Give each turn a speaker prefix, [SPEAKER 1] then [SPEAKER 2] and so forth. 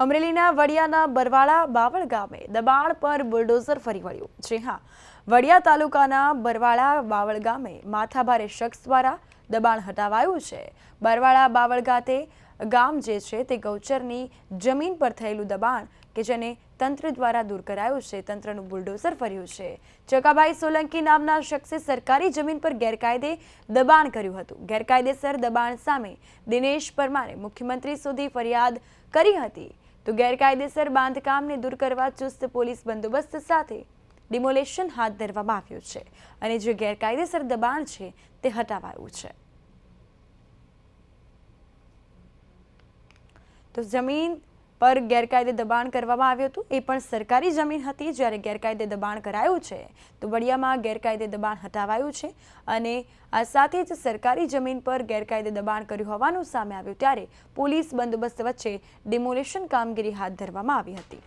[SPEAKER 1] અમરેલીના વડિયાના બરવાળા બાવળ ગામે દબાણ પર બુલડોઝર ફરી વળ્યું। જી હા, વડિયા તાલુકાના બરવાળા બાવળ ગામે માથાભારે શખ્સ દ્વારા દબાણ હટાવાયું છે। બરવાળા બાવળ ખાતે ગામ જે છે તે ગૌચરની જમીન પર થયેલું દબાણ કે જેને તંત્ર દ્વારા દૂર કરાયું છે। તંત્રનું બુલડોઝર ફર્યું છે। ચકાભાઈ સોલંકી નામના શખ્સે સરકારી જમીન પર ગેરકાયદે દબાણ કર્યું હતું। ગેરકાયદેસર દબાણ સામે દિનેશ પરમારે મુખ્યમંત્રી સુધી ફરિયાદ કરી હતી। તો ગેરકાયદેસર બાંધકામને દૂર કરવા ચુસ્ત પોલીસ બંદોબસ્ત સાથે ડિમોલેશન હાથ ધરવામાં આવ્યું છે અને જે ગેરકાયદેસર દબાણ છે તે હટાવાયું છે। તો જમીન પર ગેરકાયદે દબાણ કરવામાં આવ્યું હતું, એ પણ સરકારી જમીન હતી। જ્યારે ગેરકાયદે દબાણ કરાયું છે તો વડિયામાં ગેરકાયદે દબાણ હટાવાયું છે અને આ સાથે જ સરકારી જમીન પર ગેરકાયદે દબાણ કર્યું હોવાનું સામે આવ્યું ત્યારે પોલીસ બંદોબસ્ત વચ્ચે ડિમોલેશન કામગીરી હાથ ધરવામાં આવી હતી।